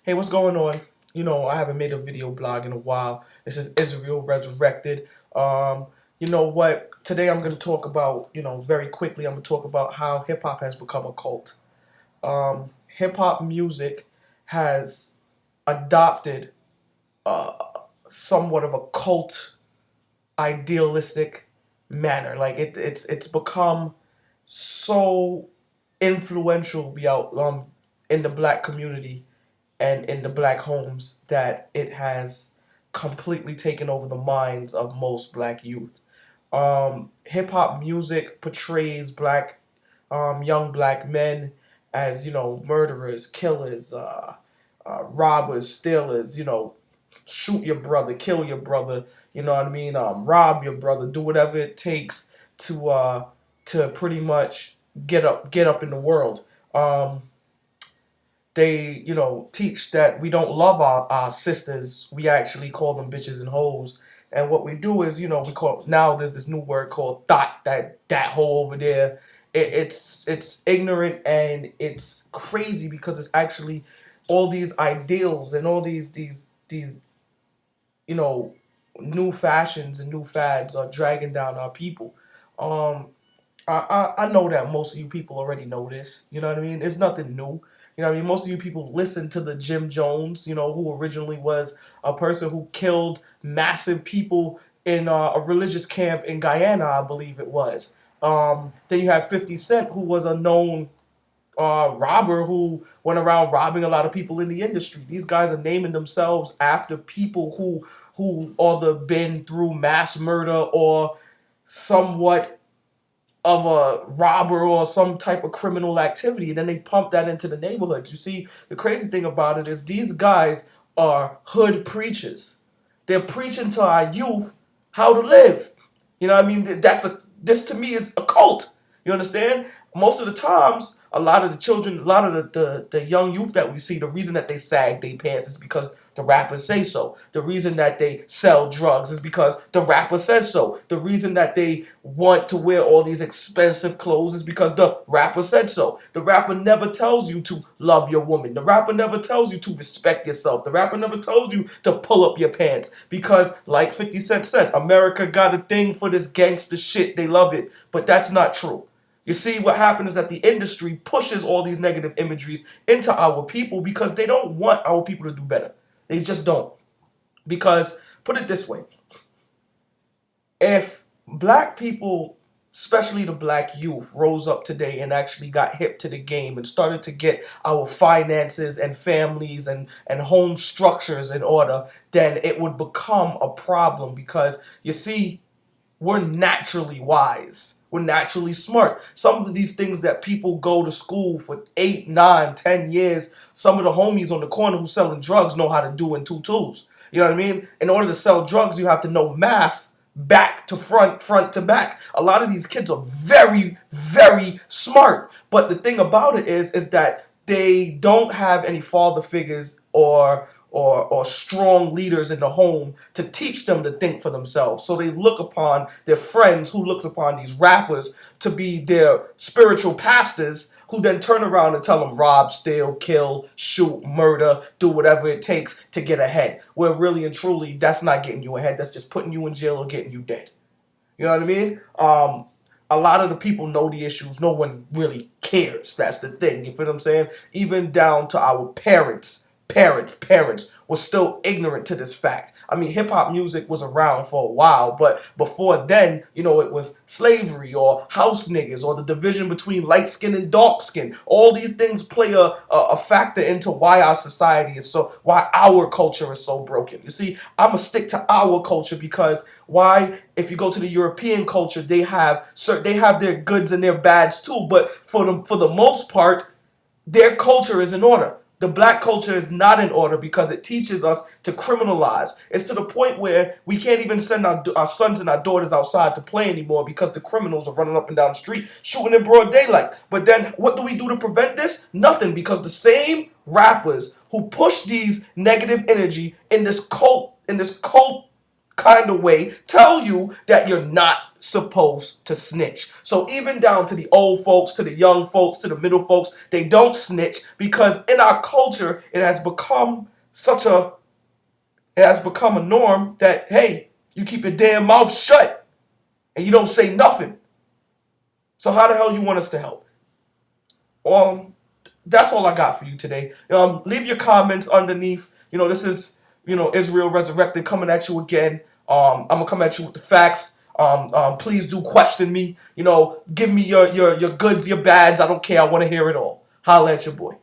Hey, what's going on? I haven't made a video blog in a while. This is Israel Resurrected. Um, you know what? Today I'm going to talk about, very quickly, I'm going to talk about how hip hop has become a cult. Hip hop music has adopted uh, somewhat of a cult idealistic manner. Like it's become so influential be out in the black community and in the black homes that it has completely taken over the minds of most black youth. Hip hop music portrays young black men as murderers, killers, robbers, stealers. Shoot your brother, kill your brother. You know what I mean? Rob your brother, do whatever it takes to pretty much get up in the world. They teach that we don't love our sisters. We actually call them bitches and hoes. And what we do is we call now there's this new word called thought, that hoe over there. It's ignorant and it's crazy because it's actually all these ideals and all these you know new fashions and new fads are dragging down our people. um I know that most of you people already know this. You know what I mean? It's nothing new. You know what I mean? Most of you people listen to the Jim Jones, who originally was a person who killed massive people in a religious camp in Guyana, I believe it was. Then you have 50 Cent, who was a known robber who went around robbing a lot of people in the industry. These guys are naming themselves after people who either been through mass murder or somewhat of a robber or some type of criminal activity, and then they pump that into the neighborhoods. You see, the crazy thing about it is these guys are hood preachers. They're preaching to our youth how to live. You know what I mean? This to me is a cult. You understand? Most of the times, a lot of the children, a lot of the young youth that we see, the reason that they sag their pants is because the rappers say so. The reason that they sell drugs is because the rapper says so. The reason that they want to wear all these expensive clothes is because the rapper said so. The rapper never tells you to love your woman. The rapper never tells you to respect yourself. The rapper never tells you to pull up your pants because, like 50 Cent said, America got a thing for this gangster shit. They love it. But that's not true. You see, what happens is that the industry pushes all these negative imageries into our people because they don't want our people to do better. They just don't. Because, put it this way, if black people, especially the black youth, rose up today and actually got hip to the game and started to get our finances and families and home structures in order, then it would become a problem because, you see, we're naturally wise. We're naturally smart. Some of these things that people go to school for 8, 9, 10 years, some of the homies on the corner who selling drugs know how to do in 2 2s. You know what I mean? In order to sell drugs, you have to know math back to front, front to back. A lot of these kids are very, very smart. But the thing about it is that they don't have any father figures or strong leaders in the home to teach them to think for themselves. So they look upon their friends who looks upon these rappers to be their spiritual pastors who then turn around and tell them rob, steal, kill, shoot, murder, do whatever it takes to get ahead. Where really and truly, that's not getting you ahead. That's just putting you in jail or getting you dead. You know what I mean? A lot of the people know the issues. No one really cares. That's the thing. You feel what I'm saying? Even down to our parents were still ignorant to this fact. I mean, hip hop music was around for a while, but before then, it was slavery or house niggas or the division between light skin and dark skin. All these things play a factor into why our society is why our culture is so broken. You see, I'm gonna stick to our culture because why? If you go to the European culture, they have their goods and their bads too, but for the most part, their culture is in order. The black culture is not in order because it teaches us to criminalize. It's to the point where we can't even send our sons and our daughters outside to play anymore because the criminals are running up and down the street shooting in broad daylight. But then what do we do to prevent this? Nothing, because the same rappers who push these negative energy in this cult kind of way tell you that you're not supposed to snitch. So even down to the old folks, to the young folks, to the middle folks, they don't snitch because in our culture it has become a norm that, hey, you keep your damn mouth shut and you don't say nothing. So how the hell you want us to help? That's all I got for you today. Leave your comments underneath. This is Israel Resurrected coming at you again. I'm gonna come at you with the facts. Please do question me. Give me your goods, your bads. I don't care. I want to hear it all. Holla at your boy.